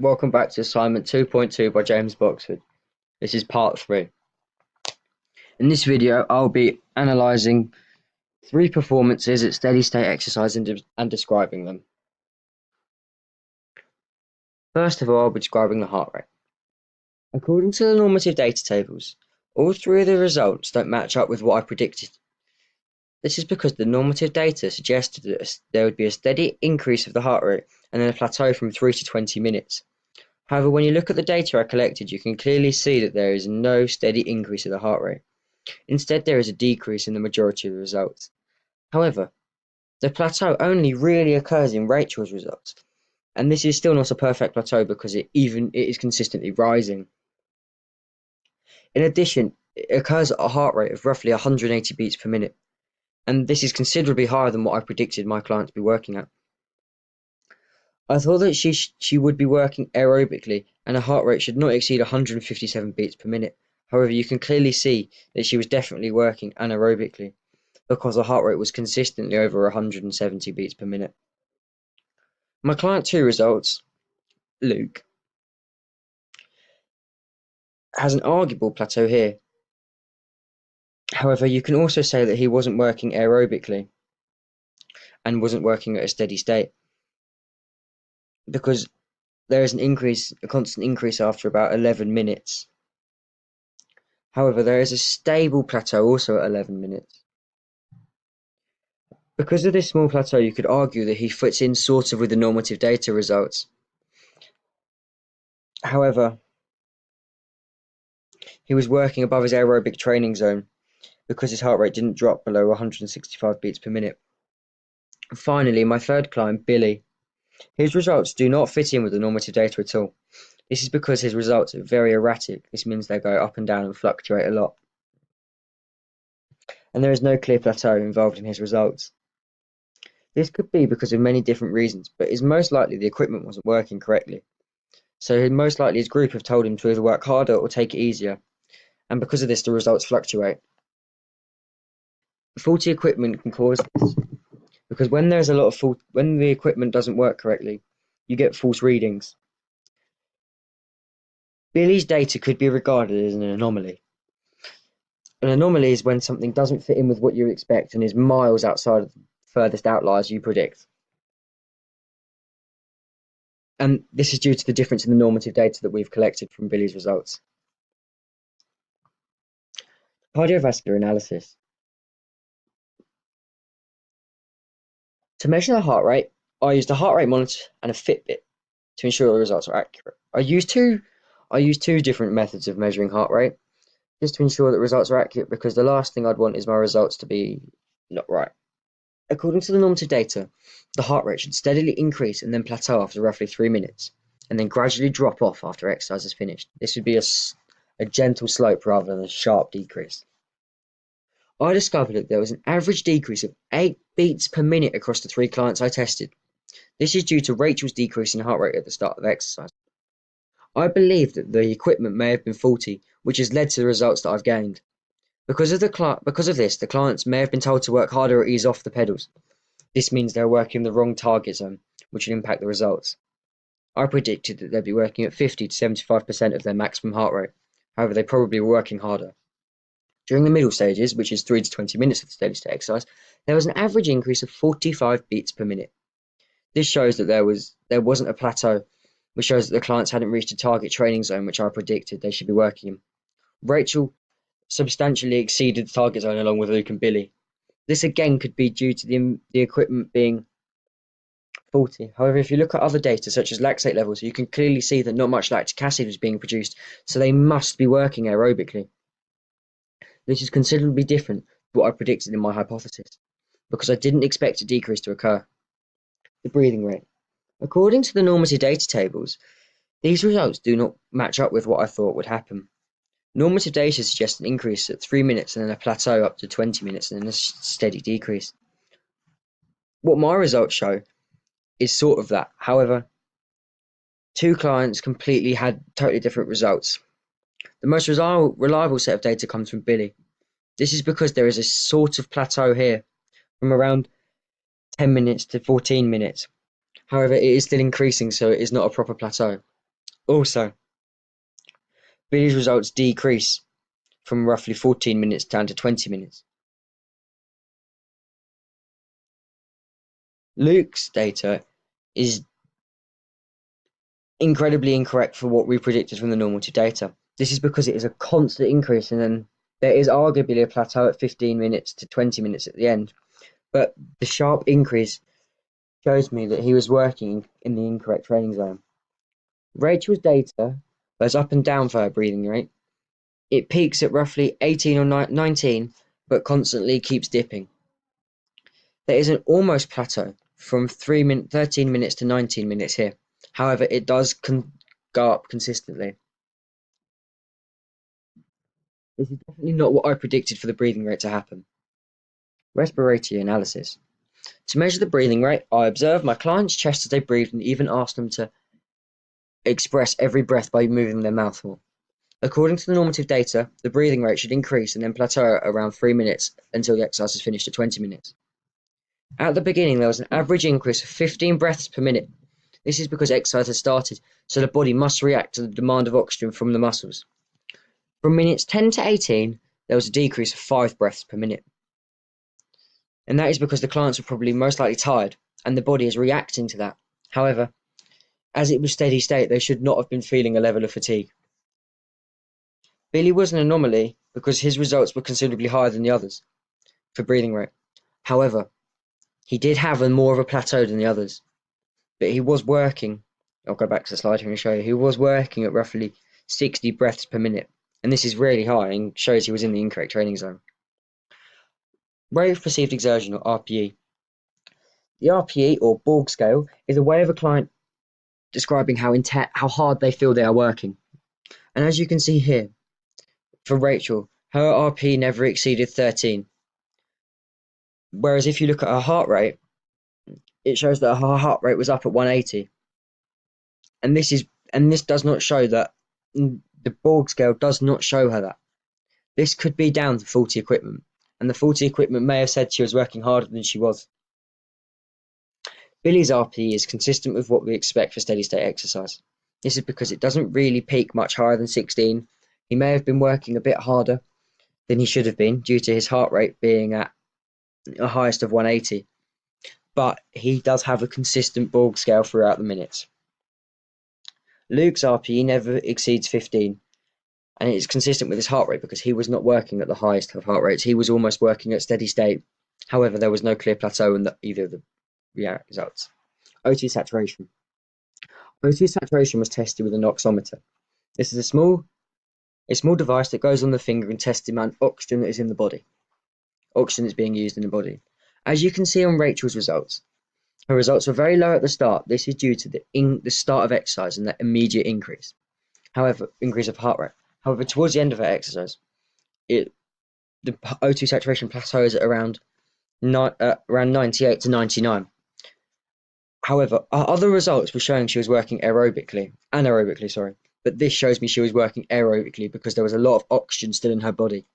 Welcome back to assignment 2.2 by James Boxford. This is part 3. In this video, I'll be analysing 3 performances at steady state exercise and describing them. First of all, I'll be describing the heart rate. According to the normative data tables, all 3 of the results don't match up with what I predicted. This is because the normative data suggested that there would be a steady increase of the heart rate and then a plateau from 3 to 20 minutes. However, when you look at the data I collected, you can clearly see that there is no steady increase of the heart rate. Instead, there is a decrease in the majority of the results. However, the plateau only really occurs in Rachel's results, and this is still not a perfect plateau because it is consistently rising. In addition, it occurs at a heart rate of roughly 180 beats per minute, and this is considerably higher than what I predicted my client to be working at. I thought that she would be working aerobically and her heart rate should not exceed 157 beats per minute. However, you can clearly see that she was definitely working anaerobically because her heart rate was consistently over 170 beats per minute. My client 2 results, Luke, has an arguable plateau here. However, you can also say that he wasn't working aerobically and wasn't working at a steady state because there is a constant increase after about 11 minutes. However, there is a stable plateau also at 11 minutes. Because of this small plateau, you could argue that he fits in sort of with the normative data results. However, he was working above his aerobic training zone because his heart rate didn't drop below 165 beats per minute. Finally, my third client, Billy. His results do not fit in with the normative data at all. This is because his results are very erratic. This means they go up and down and fluctuate a lot. And there is no clear plateau involved in his results. This could be because of many different reasons, but it's most likely the equipment wasn't working correctly. So most likely his group have told him to either work harder or take it easier. And because of this, the results fluctuate. Faulty equipment can cause this because when there's a lot of when the equipment doesn't work correctly, you get false readings. Billy's data could be regarded as an anomaly. An anomaly is when something doesn't fit in with what you expect and is miles outside of the furthest outliers you predict. And this is due to the difference in the normative data that we've collected from Billy's results. Cardiovascular analysis. To measure the heart rate, I used a heart rate monitor and a Fitbit to ensure the results are accurate. I used two different methods of measuring heart rate just to ensure that results are accurate because the last thing I'd want is my results to be not right. According to the normative data, the heart rate should steadily increase and then plateau after roughly 3 minutes and then gradually drop off after exercise is finished. This would be a gentle slope rather than a sharp decrease. I discovered that there was an average decrease of 8 beats per minute across the 3 clients I tested. This is due to Rachel's decrease in heart rate at the start of exercise. I believe that the equipment may have been faulty, which has led to the results that I've gained. Because of this, the clients may have been told to work harder or ease off the pedals. This means they're working in the wrong target zone, which would impact the results. I predicted that they'd be working at 50 to 75% of their maximum heart rate. However, they probably were working harder. During the middle stages, which is 3 to 20 minutes of the steady state exercise, there was an average increase of 45 beats per minute. This shows that there wasn't a plateau, which shows that the clients hadn't reached a target training zone which I predicted they should be working in. Rachel substantially exceeded the target zone along with Luke and Billy. This again could be due to the equipment being faulty. However, if you look at other data such as lactate levels, you can clearly see that not much lactic acid was being produced, so they must be working aerobically. This is considerably different to what I predicted in my hypothesis, because I didn't expect a decrease to occur. The breathing rate. According to the normative data tables, these results do not match up with what I thought would happen. Normative data suggests an increase at 3 minutes and then a plateau up to 20 minutes and then a steady decrease. What my results show is sort of that. However, 2 clients completely had totally different results. The most reliable set of data comes from Billy. This is because there is a sort of plateau here from around 10 minutes to 14 minutes. However, it is still increasing, so it is not a proper plateau. Also, Billy's results decrease from roughly 14 minutes down to 20 minutes. Luke's data is incredibly incorrect for what we predicted from the normative data. This is because it is a constant increase, and then there is arguably a plateau at 15 minutes to 20 minutes at the end. But the sharp increase shows me that he was working in the incorrect training zone. Rachel's data goes up and down for her breathing rate. It peaks at roughly 18 or 19, but constantly keeps dipping. There is an almost plateau from 13 minutes to 19 minutes here. However, it does go up consistently. This is definitely not what I predicted for the breathing rate to happen. Respiratory analysis. To measure the breathing rate, I observed my client's chest as they breathed and even asked them to express every breath by moving their mouth more. According to the normative data, the breathing rate should increase and then plateau at around 3 minutes until the exercise is finished at 20 minutes. At the beginning, there was an average increase of 15 breaths per minute. This is because exercise has started, so the body must react to the demand of oxygen from the muscles. From minutes 10 to 18, there was a decrease of 5 breaths per minute. And that is because the clients were probably most likely tired, and the body is reacting to that. However, as it was steady state, they should not have been feeling a level of fatigue. Billy was an anomaly because his results were considerably higher than the others for breathing rate. However, he did have more of a plateau than the others, but he was working. I'll go back to the slide here and show you. He was working at roughly 60 breaths per minute, and this is really high and shows he was in the incorrect training zone. Rate of perceived exertion, or RPE. The RPE, or Borg scale, is a way of a client describing how hard they feel they are working. And as you can see here, for Rachel, her RPE never exceeded 13. Whereas if you look at her heart rate, it shows that her heart rate was up at 180. And this does not show that the Borg scale does not show her that. This could be down to faulty equipment, and the faulty equipment may have said she was working harder than she was. Billy's RPE is consistent with what we expect for steady state exercise. This is because it doesn't really peak much higher than 16. He may have been working a bit harder than he should have been due to his heart rate being at a highest of 180. But he does have a consistent Borg scale throughout the minutes. Luke's RPE never exceeds 15, and it is consistent with his heart rate because he was not working at the highest of heart rates. He was almost working at steady state. However, there was no clear plateau in either of the results. O2 saturation. O2 saturation was tested with an oximeter. This is a small device that goes on the finger and tests the amount of oxygen that is in the body. Oxygen is being used in the body. As you can see on Rachel's results, her results were very low at the start. This is due to the start of exercise and that immediate increase. Increase of heart rate. However, towards the end of her exercise, the O2 saturation plateaus at around 98 to 99. However, our other results were showing she was working anaerobically, but this shows me she was working aerobically because there was a lot of oxygen still in her body.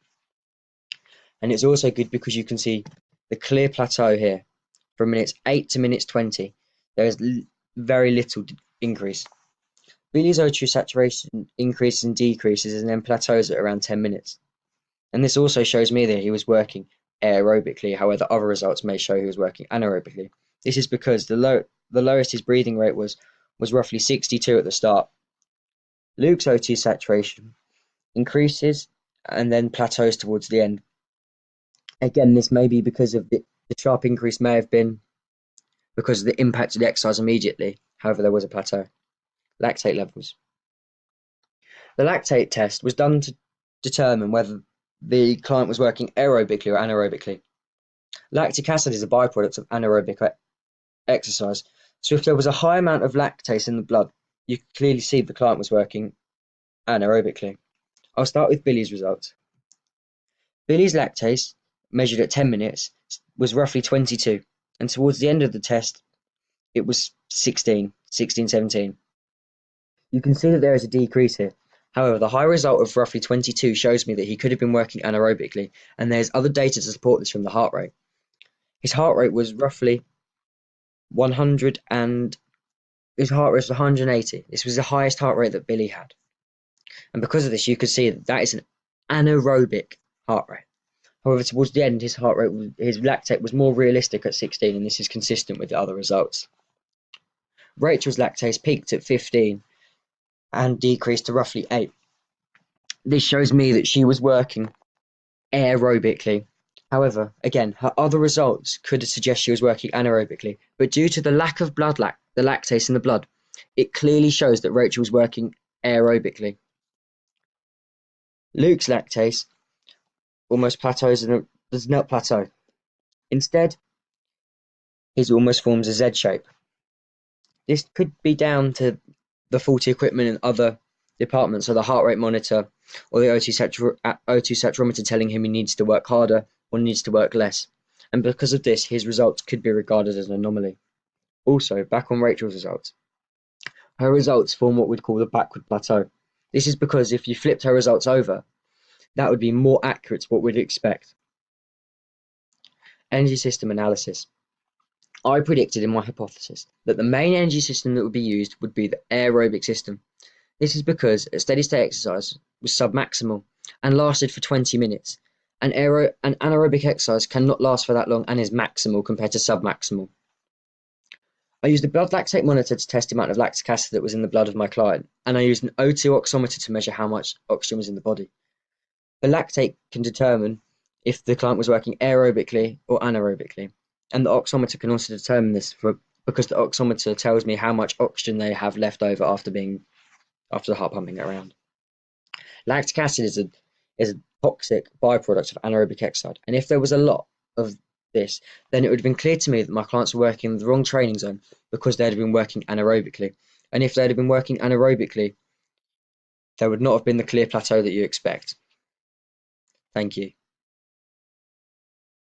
And it's also good because you can see the clear plateau here from minutes 8 to minutes 20. There is very little increase. Billy's O2 saturation increases and decreases and then plateaus at around 10 minutes. And this also shows me that he was working aerobically. However, other results may show he was working anaerobically. This is because the lowest his breathing rate was roughly 62 at the start. Luke's O2 saturation increases and then plateaus towards the end. Again, this may be because of the sharp increase may have been because of the impact of the exercise immediately. However, there was a plateau. Lactate levels. The lactate test was done to determine whether the client was working aerobically or anaerobically. Lactic acid is a byproduct of anaerobic exercise, so if there was a high amount of lactase in the blood, you could clearly see the client was working anaerobically. I'll start with Billy's results. Billy's lactase, measured at 10 minutes, was roughly 22, and towards the end of the test, it was 16, 17. You can see that there is a decrease here. However, the high result of roughly 22 shows me that he could have been working anaerobically, and there's other data to support this from the heart rate. His heart rate was roughly 100 and His heart rate was 180. This was the highest heart rate that Billy had. And because of this, you could see that is an anaerobic heart rate. However, towards the end, his lactate was more realistic at 16, and this is consistent with the other results. Rachel's lactase peaked at 15 and decreased to roughly 8. This shows me that she was working aerobically. However, again, her other results could suggest she was working anaerobically, but due to the lack of the lactase in the blood, it clearly shows that Rachel was working aerobically. Luke's lactase almost plateaus and does not plateau. Instead, his almost forms a Z shape. This could be down to the faulty equipment in other departments, so the heart rate monitor or the O2 saturometer telling him he needs to work harder or needs to work less. And because of this, his results could be regarded as an anomaly. Also, back on Rachel's results. Her results form what we'd call the backward plateau. This is because if you flipped her results over, that would be more accurate to what we'd expect. Energy system analysis. I predicted in my hypothesis that the main energy system that would be used would be the aerobic system. This is because a steady state exercise was submaximal and lasted for 20 minutes. An anaerobic exercise cannot last for that long and is maximal compared to submaximal. I used a blood lactate monitor to test the amount of lactic acid that was in the blood of my client, and I used an O2 oximeter to measure how much oxygen was in the body. The lactate can determine if the client was working aerobically or anaerobically, and the oximeter can also determine this because the oximeter tells me how much oxygen they have left over after the heart pumping it around. Lactic acid is a toxic byproduct of anaerobic exercise, and if there was a lot of this, then it would have been clear to me that my clients were working in the wrong training zone because they'd have been working anaerobically. And if they'd have been working anaerobically, there would not have been the clear plateau that you expect. Thank you.